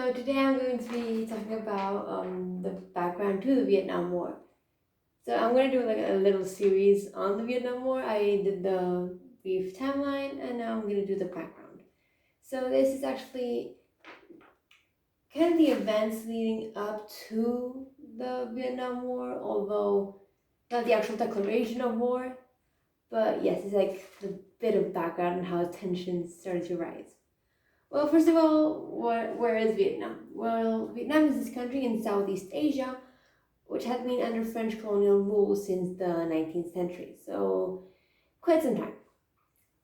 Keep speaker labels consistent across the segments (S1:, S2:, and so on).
S1: So today I'm going to be talking about the background to the Vietnam War. So I'm going to do like a little series on the Vietnam War. I did the brief timeline and now I'm going to do the background. So this is actually kind of the events leading up to the Vietnam War, although not the actual declaration of war. But yes, it's like the bit of background and how tensions started to rise. Well, first of all, where is Vietnam? Well, Vietnam is this country in Southeast Asia, which had been under French colonial rule since the 19th century, so quite some time.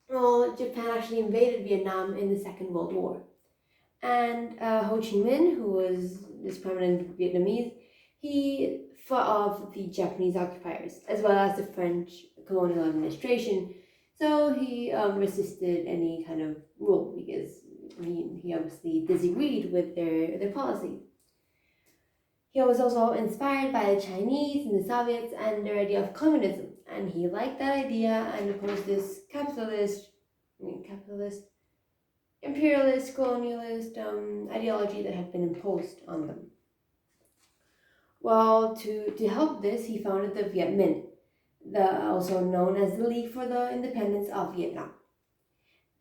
S1: Well, Japan actually invaded Vietnam in the Second World War. And Ho Chi Minh, who was this prominent Vietnamese, he fought off the Japanese occupiers, as well as the French colonial administration. So he resisted any kind of rule because he obviously disagreed with their policy. He was also inspired by the Chinese and the Soviets and their idea of communism, and he liked that idea and opposed this imperialist, colonialist ideology that had been imposed on them. Well, to help this, he founded the Viet Minh, also known as the League for the Independence of Vietnam.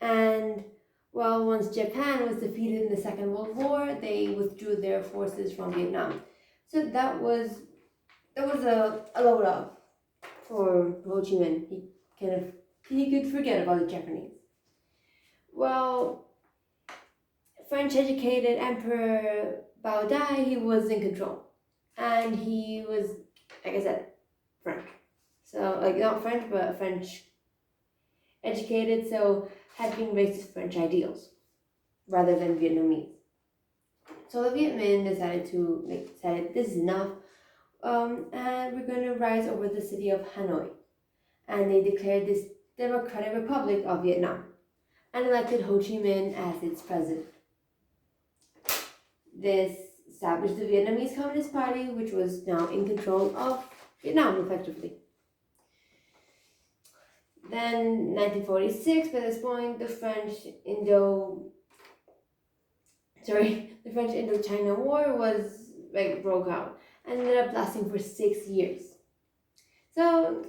S1: And well, once Japan was defeated in the Second World War, they withdrew their forces from Vietnam. So that was a load up for Ho Chi Minh. He could forget about the Japanese. Well, French educated Emperor Bao Dai, he was in control. And he was, like I said, French. So, like, not French, but French educated, so had been raised with French ideals rather than Vietnamese. So the Viet Minh decided this is enough, and we're going to rise over the city of Hanoi. And they declared this Democratic Republic of Vietnam and elected Ho Chi Minh as its president. This established the Vietnamese Communist Party, which was now in control of Vietnam effectively. Then 1946, by this point, the French Indochina War broke out and ended up lasting for 6 years. So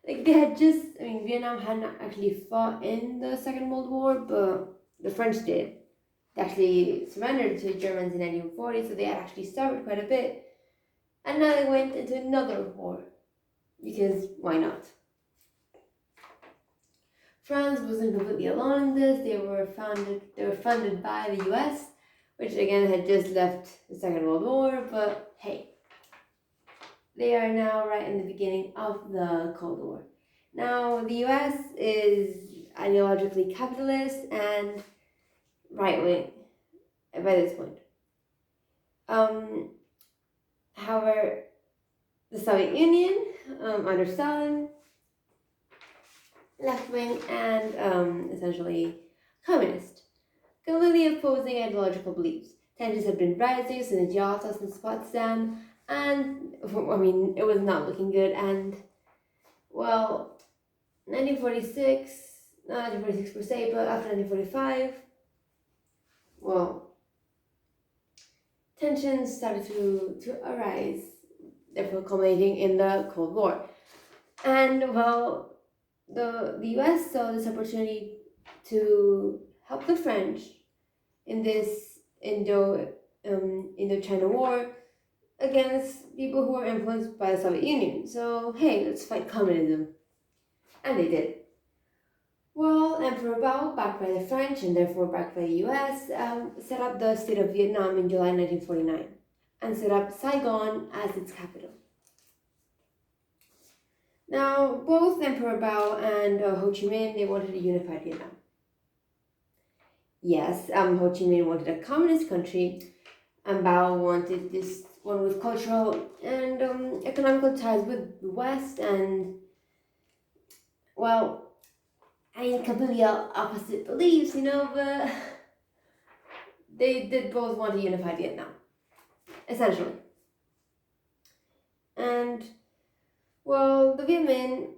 S1: Vietnam hadn't actually fought in the Second World War, but the French did. They actually surrendered to the Germans in 1940, so they had actually suffered quite a bit. And now they went into another war, because why not? France wasn't completely alone in this. They were funded by the US, which again had just left the Second World War, but hey, they are now right in the beginning of the Cold War. Now, the US is ideologically capitalist and right-wing by this point. However, the Soviet Union, under Stalin, left-wing and essentially communist, completely opposing ideological beliefs. Tensions had been rising since Yalta, since Potsdam, and it was not looking good. And well, 1946, not 1946 per se, but after 1945, well, tensions started to arise, therefore culminating in the Cold War. And well, the US saw this opportunity to help the French in this Indochina War against people who were influenced by the Soviet Union. So hey, let's fight communism. And they did. Well, Emperor Bao, backed by the French and therefore backed by the US, set up the state of Vietnam in July 1949 and set up Saigon as its capital. Now, both Emperor Bao and Ho Chi Minh, they wanted a unified Vietnam. Yes, Ho Chi Minh wanted a communist country, and Bao wanted this one with cultural and economical ties with the West, and, well, completely opposite beliefs, but they did both want a unified Vietnam, essentially. And well, the Viet Minh,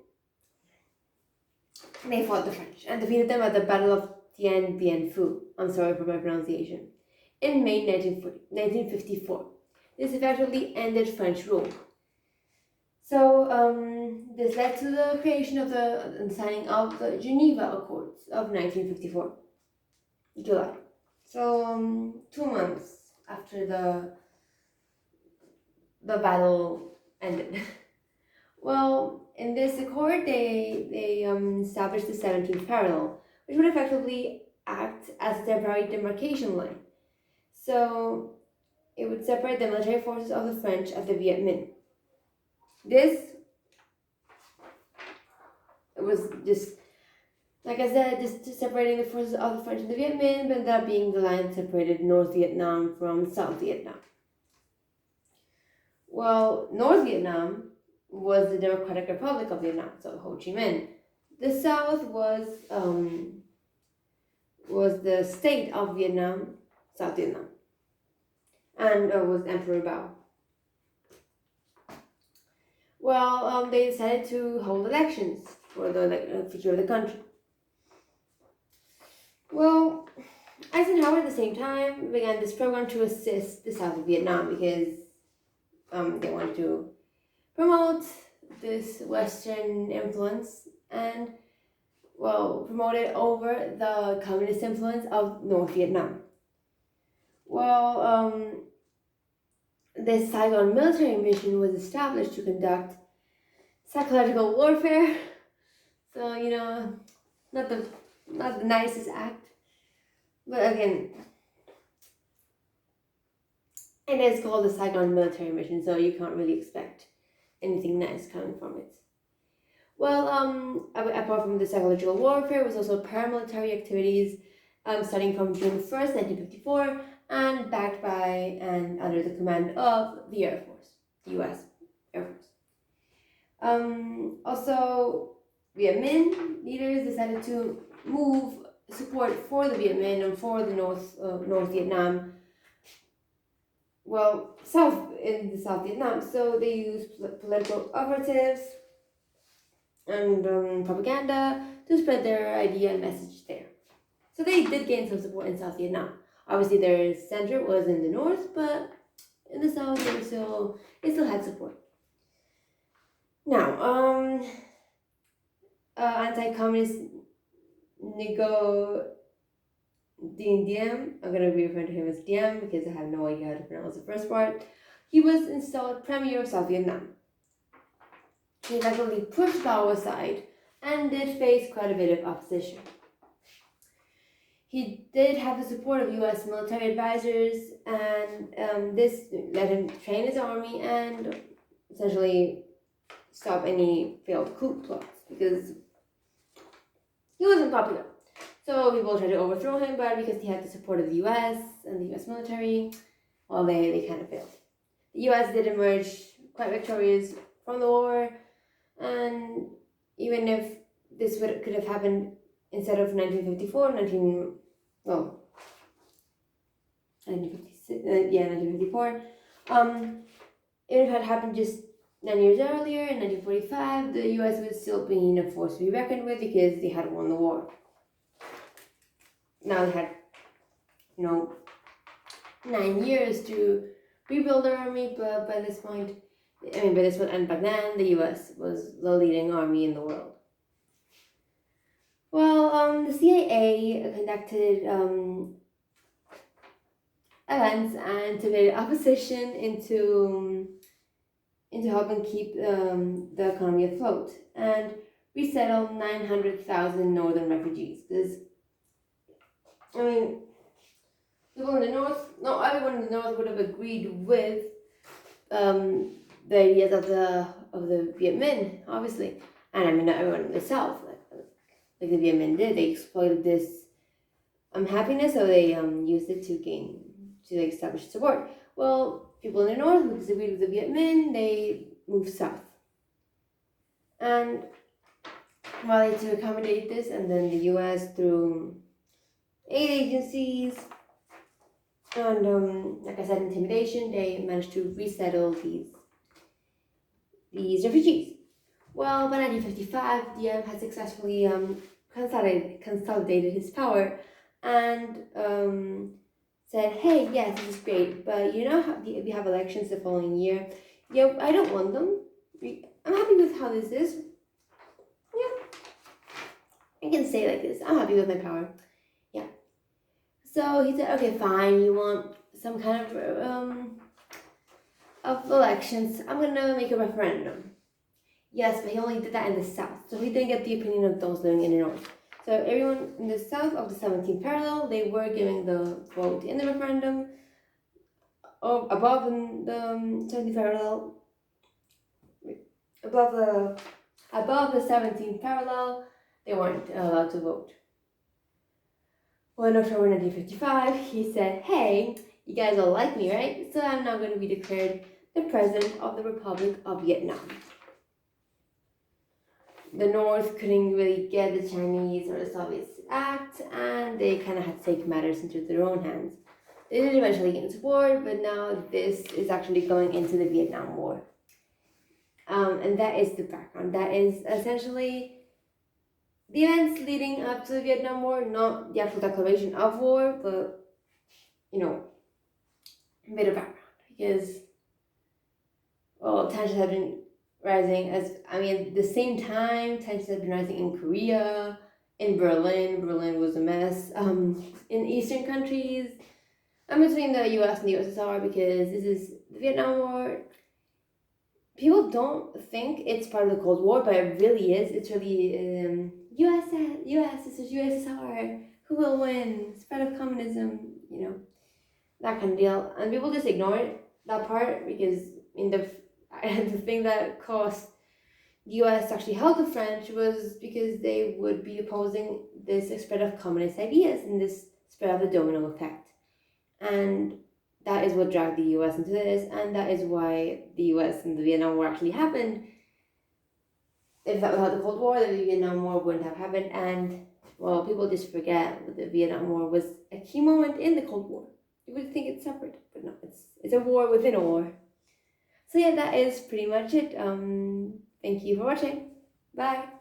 S1: they fought the French and defeated them at the Battle of Dien Bien Phu. I'm sorry for my pronunciation. in May 1954. This effectively ended French rule. So this led to the creation of the signing of the Geneva Accords of 1954, July. So 2 months after the battle ended. Well, in this accord, they established the 17th parallel, which would effectively act as a temporary demarcation line. So it would separate the military forces of the French and the Viet Minh. This was just, like I said, just separating the forces of the French and the Viet Minh, but that being the line that separated North Vietnam from South Vietnam. Well, North Vietnam was the Democratic Republic of Vietnam, so Ho Chi Minh. The South was the state of Vietnam, South Vietnam, and was Emperor Bao. Well, they decided to hold elections for the future of the country. Well, Eisenhower at the same time began this program to assist the South of Vietnam because they wanted to promote this Western influence and, well, promote it over the communist influence of North Vietnam. Well, this Saigon military mission was established to conduct psychological warfare. So, not the nicest act. But again, it is called the Saigon military mission, so you can't really expect anything nice coming from it. Well, apart from the psychological warfare, it was also paramilitary activities starting from June 1st, 1954, and backed by and under the command of the Air Force, the U.S. Air Force. Also, Viet Minh leaders decided to move support for the Viet Minh and for the North Vietnam, well, South Vietnam. So they used political operatives and propaganda to spread their idea and message there. So they did gain some support in South Vietnam. Obviously, their center was in the north, but in the south, they still had support. Now, anti-communist Ngo Diem, I'm going to be referring to him as Diem because I have no idea how to pronounce the first part. He was installed Premier of South Vietnam. He effectively pushed Bao aside and did face quite a bit of opposition. He did have the support of U.S. military advisors, and this let him train his army and essentially stop any failed coup plots because he wasn't popular. So people tried to overthrow him, but because he had the support of the U.S. and the U.S. military, well, they kind of failed. The U.S. did emerge quite victorious from the war, and even if this could have happened instead of 1954, 1954, if it had happened just 9 years earlier, in 1945, the U.S. would still be a force to be reckoned with because they had won the war. Now they had, 9 years to rebuild their army, but by this point, and back then, the U.S. was the leading army in the world. Well, the CIA conducted events and intimidated opposition into helping keep the economy afloat and resettle 900,000 northern refugees. Because, people in the north, not everyone in the north would have agreed with the ideas of the Viet Minh, obviously, and not everyone in the south. Like the Viet Minh did, they exploited this unhappiness, so they used it to establish support. Well, people in the north who disagreed with the Viet Minh, they moved south. And while to accommodate this, and then the U.S. through aid agencies and, like I said, intimidation, they managed to resettle these refugees. Well, by 1955, Diem had successfully consolidated his power and said, hey, yes, this is great, but you know how we have elections the following year. Yeah, I don't want them. I'm happy with how this is. Yeah, I can say it like this. I'm happy with my power. Yeah. So he said, okay, fine. You want some kind of elections? I'm gonna make a referendum. Yes, but he only did that in the south, so he didn't get the opinion of those living in the north. So everyone in the south of the 17th parallel, they were giving the vote in the referendum. Or above the 17th parallel, above the 17th parallel, they weren't allowed to vote. Well, in October 1955, he said, hey, you guys all like me, right? So I'm now going to be declared the President of the Republic of Vietnam. The North couldn't really get the Chinese or the Soviets to act, and they kind of had to take matters into their own hands. They did eventually get into war, but now this is actually going into the Vietnam War. And that is the background. That is essentially the events leading up to the Vietnam War, not the actual declaration of war, but, you know, a bit of background. Because, well, tensions have been rising at the same time, tensions have been rising in Korea, in Berlin. Berlin was a mess. In Eastern countries, between the US and the USSR, because this is the Vietnam War. People don't think it's part of the Cold War, but it really is. It's really US versus USSR. Who will win? Spread of communism, that kind of deal. And people just ignore that part because the thing that caused the US to actually help the French was because they would be opposing this spread of communist ideas and this spread of the domino effect. And that is what dragged the US into this, and that is why the US and the Vietnam War actually happened. If that without the Cold War, the Vietnam War wouldn't have happened, and, well, people just forget that the Vietnam War was a key moment in the Cold War. You would think it's separate, but no, it's a war within a war. So yeah, that is pretty much it. Thank you for watching. Bye.